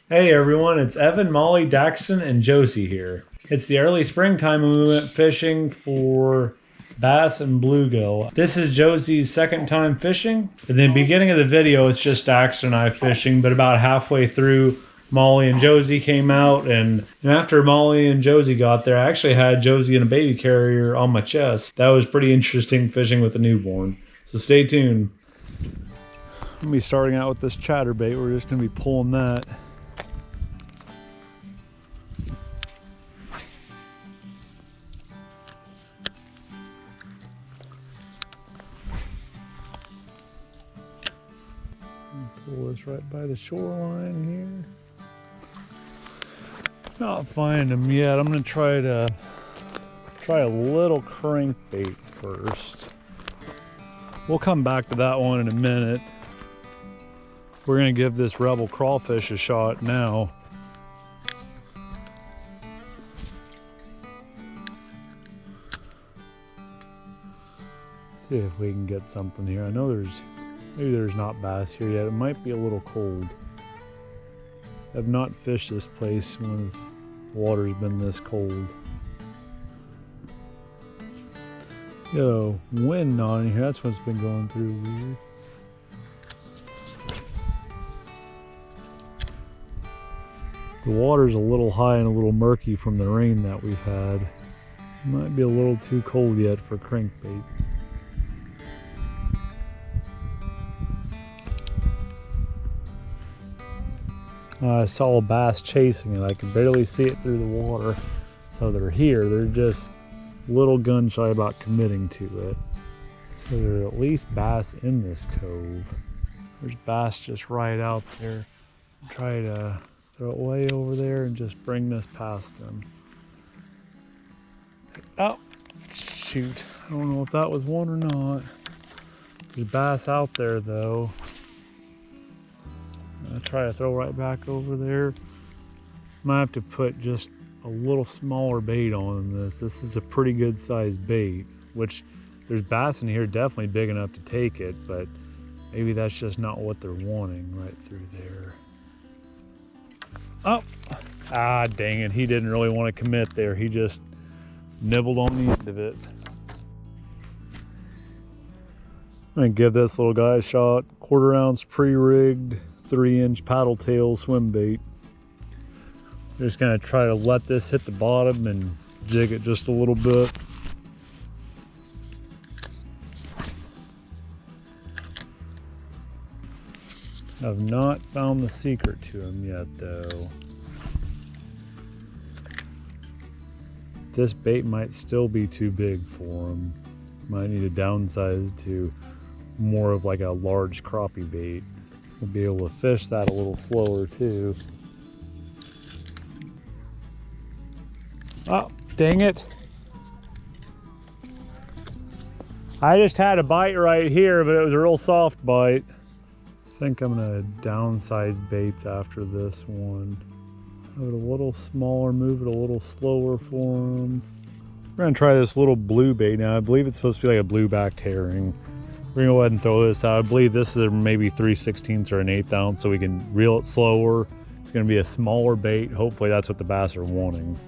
Hey everyone, it's Evan, Molly, Daxton, and Josie here. It's the early springtime and we went fishing for bass and bluegill. This is Josie's second time fishing. In the beginning of the video, it's just Daxton and I fishing, but about halfway through, Molly and Josie came out, and after Molly and Josie got there, I actually had Josie in a baby carrier on my chest. That was pretty interesting fishing with a newborn. So stay tuned. I'm gonna be starting out with this chatterbait. We're just gonna be pulling that. Pull this right by the shoreline here. Not finding them yet. I'm gonna try a little crankbait first. We'll come back to that one in a minute. We're gonna give this Rebel crawfish a shot now. See if we can get something here. I know maybe there's not bass here yet. It might be a little cold. I've not fished this place when the water's been this cold. Yo, wind on here. That's what's been going through weird. The water's a little high and a little murky from the rain that we've had. Might be a little too cold yet for crankbait. I saw a bass chasing it. I could barely see it through the water. So they're here. They're just a little gun shy about committing to it. So there are at least bass in this cove. There's bass just right out there. Try to throw it way over there and just bring this past them. Oh, shoot. I don't know if that was one or not. There's bass out there though. I'll try to throw right back over there. Might have to put just a little smaller bait on this. This is a pretty good sized bait, which there's bass in here definitely big enough to take it, but maybe that's just not what they're wanting right through there. Oh, dang it. He didn't really want to commit there. He just nibbled on the end of it. I'm gonna give this little guy a shot. 1/4 ounce pre-rigged 3-inch paddle tail swim bait. Just gonna try to let this hit the bottom and jig it just a little bit. I've not found the secret to him yet though. This bait might still be too big for him. Might need to downsize to more of like a large crappie bait. We'll be able to fish that a little slower too. Oh, dang it. I just had a bite right here, but it was a real soft bite. I think I'm gonna downsize baits after this one. Have it a little smaller, move it a little slower for them. We're gonna try this little blue bait now. I believe it's supposed to be like a blue-backed herring. We're gonna go ahead and throw this out. I believe this is maybe 3/16 or an 1/8 ounce, so we can reel it slower. It's gonna be a smaller bait. Hopefully that's what the bass are wanting.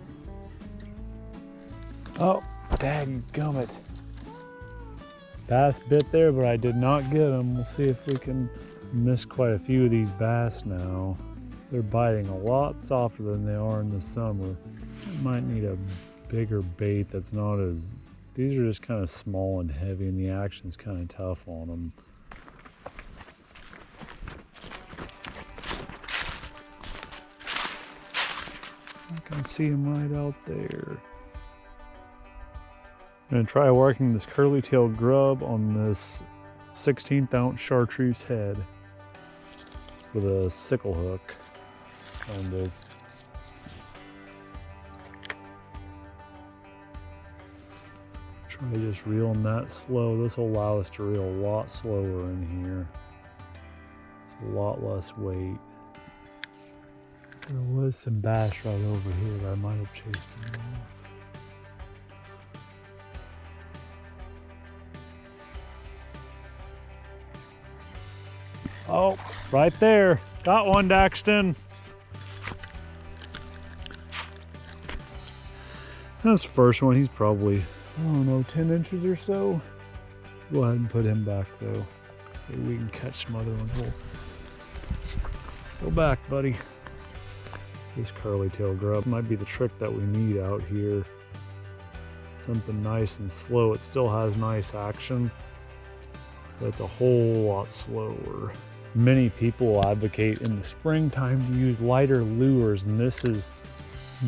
Oh, dadgummit. Bass bit there, but I did not get him. We'll see if we can miss quite a few of these bass now. They're biting a lot softer than they are in the summer. Might need a bigger bait that's not as... These are just kind of small and heavy, and the action's kind of tough on them. I can see them right out there. I'm gonna try working this curly tail grub on this 1/16 ounce chartreuse head with a sickle hook. Kind of. Try just reeling that slow. This will allow us to reel a lot slower in here. It's a lot less weight. There was some bass right over here that I might have chased them off. Oh, right there. Got one, Daxton. That's the first one. He's probably, I don't know, 10 inches or so. Go ahead and put him back though. Maybe we can catch some other ones. Go back, buddy. This curly tail grub might be the trick that we need out here. Something nice and slow. It still has nice action, but it's a whole lot slower. Many people advocate in the springtime to use lighter lures, and this is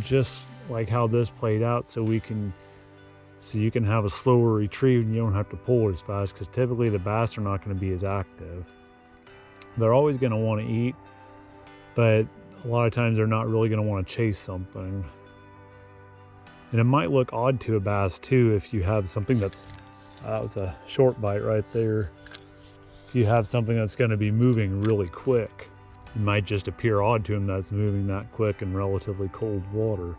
just like how this played out, so you can have a slower retrieve and you don't have to pull as fast, because typically the bass are not going to be as active. They're always going to want to eat, but a lot of times they're not really going to want to chase something. And it might look odd to a bass too if you have something that's, that was a short bite right there. If you have something that's going to be moving really quick, it might just appear odd to him that it's moving that quick in relatively cold water.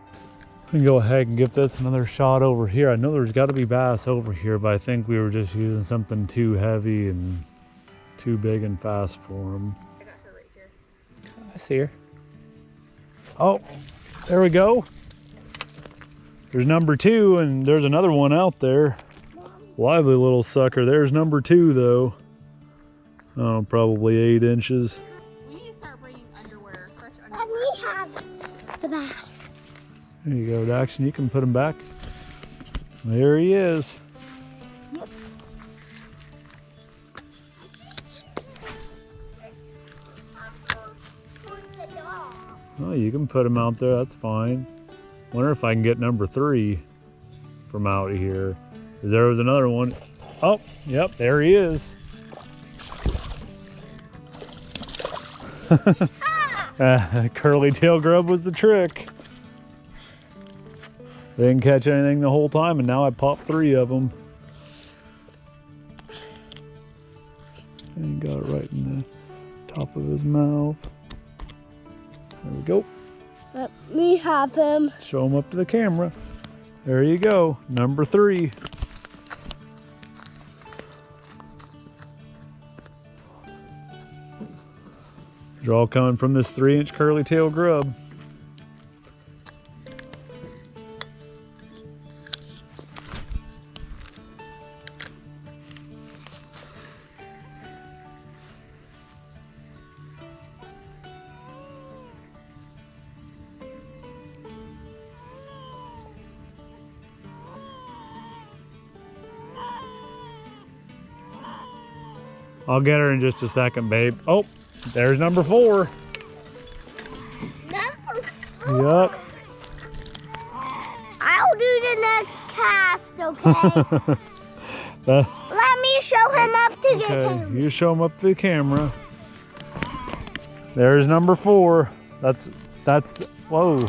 We can go ahead and give this another shot over here. I know there's got to be bass over here, but I think we were just using something too heavy and too big and fast for him. I got her right here. I see her. Oh, there we go. There's number 2, and there's another one out there. Lively little sucker. There's number 2 though. Oh, probably 8 inches. We need to start bringing underwear, fresh Let underwear. me have the bass. There you go, Daxton. You can put him back. There he is. Yep. Oh, you can put him out there. That's fine. Wonder if I can get number 3 from out here. There was another one. Oh, yep, there he is. Curly tail grub was the trick. They didn't catch anything the whole time, and now I popped 3 of them. And he got it right in the top of his mouth. There we go. Let me have him. Show him up to the camera. There you go, number 3. They're all coming from this 3-inch curly tail grub. I'll get her in just a second, babe. Oh, there's number 4. Number 4. Yep. I'll do the next cast, okay? Let me show him up to the Okay, camera. you show him up to the camera. There's number 4. That's, whoa.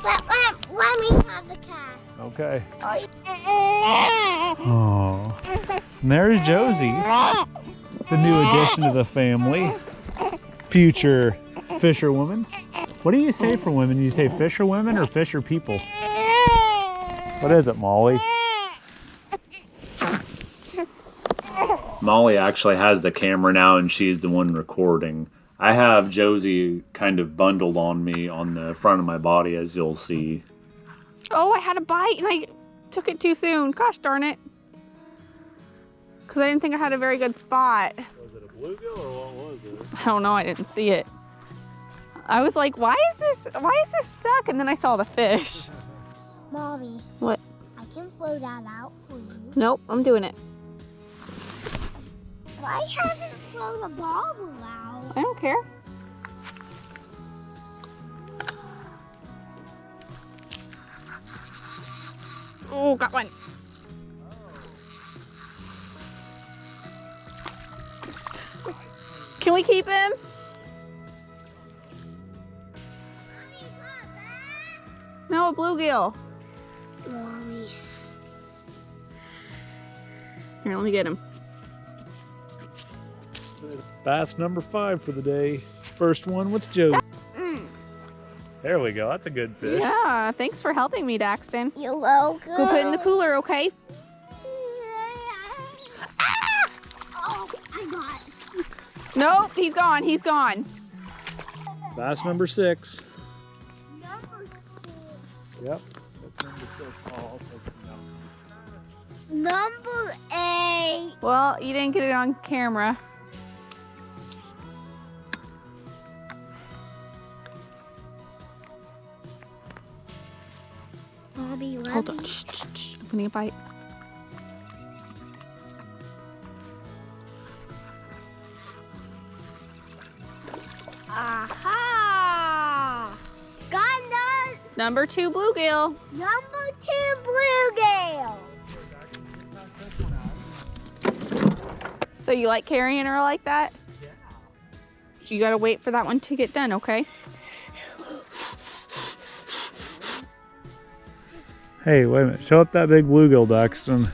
Let me have the cast. Okay. Oh. Oh. And there's Josie, the new addition to the family. Future fisherwoman. What do you say for women? You say fisherwomen or fisher people? What is it, Molly? Molly actually has the camera now, and she's the one recording. I have Josie kind of bundled on me on the front of my body, as you'll see. Oh, I had a bite and I took it too soon. Gosh darn it. Because I didn't think I had a very good spot. Was it a bluegill or what was it? I don't know, I didn't see it. I was like, why is this stuck? And then I saw the fish. Mommy, What? I can float that out for you. Nope, I'm doing it. Why haven't flown a bobble out? I don't care. Oh, got one. Can we keep him? No, a bluegill. Mommy. Here, let me get him. Bass number 5 for the day. First one with Josie. There we go. That's a good fish. Yeah, thanks for helping me, Daxton. You're welcome. Go put it in the cooler, okay? Ah! Oh, I got it. Nope, he's gone. He's gone. Bass number 6. Number 6. Yep. That's them to fish. I'll take them down. Number 8. Well, you didn't get it on camera. Bobby, let Hold me. on. Shh, shh, shh. I'm gonna bite. Aha! Got none. Number 2 bluegill. Number 2 bluegill. So you like carrying her like that? Yeah. You gotta wait for that one to get done, okay? Hey, wait a minute. Show up that big bluegill, Daxton.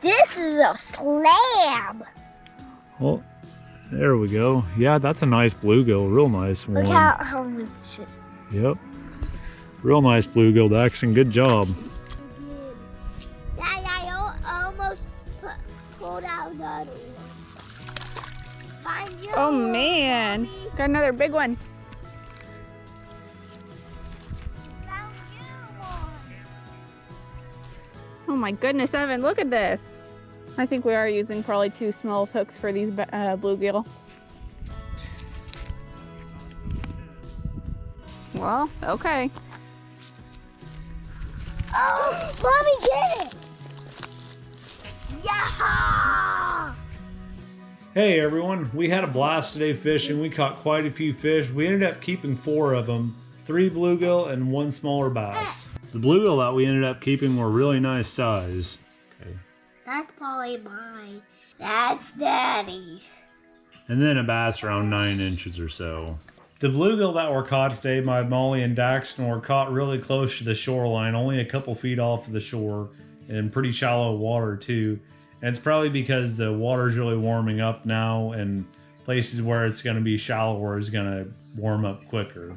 This is a slab. Well, there we go. Yeah, that's a nice bluegill. Real nice one. Look how much. Yep. Real nice bluegill, Daxton. Good job. Dad, I almost pulled out another one. Find you. Oh man, got another big one. Found you one. Oh my goodness, Evan, look at this. I think we are using probably 2 small hooks for these bluegill. Well, okay. Oh, Mommy, get it. Yeah. Hey everyone, we had a blast today fishing. We caught quite a few fish. We ended up keeping 4 of them, 3 bluegill and 1 smaller bass. The bluegill that we ended up keeping were really nice size. Okay. That's probably mine. That's Daddy's. And then a bass around 9 inches or so. The bluegill that were caught today by Molly and Daxton were caught really close to the shoreline, only a couple feet off of the shore, in pretty shallow water too. And it's probably because the water's really warming up now, and places where it's going to be shallower is going to warm up quicker.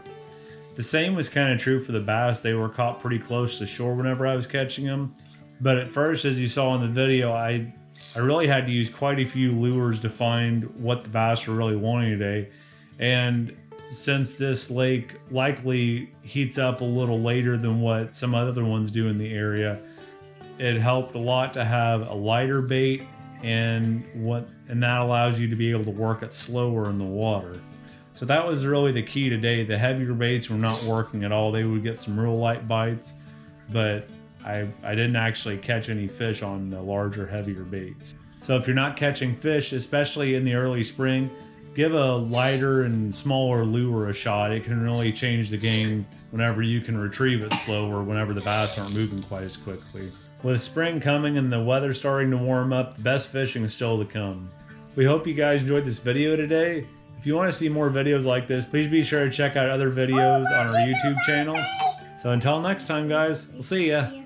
The same was kind of true for the bass. They were caught pretty close to shore whenever I was catching them. But at first, as you saw in the video, I really had to use quite a few lures to find what the bass were really wanting today. And since this lake likely heats up a little later than what some other ones do in the area, it helped a lot to have a lighter bait, and that allows you to be able to work it slower in the water. So that was really the key today. The heavier baits were not working at all. They would get some real light bites, but I didn't actually catch any fish on the larger, heavier baits. So if you're not catching fish, especially in the early spring, give a lighter and smaller lure a shot. It can really change the game whenever you can retrieve it slower, whenever the bass aren't moving quite as quickly. With spring coming and the weather starting to warm up, the best fishing is still to come. We hope you guys enjoyed this video today. If you want to see more videos like this, please be sure to check out other videos on our YouTube channel. So until next time, guys, we'll see ya.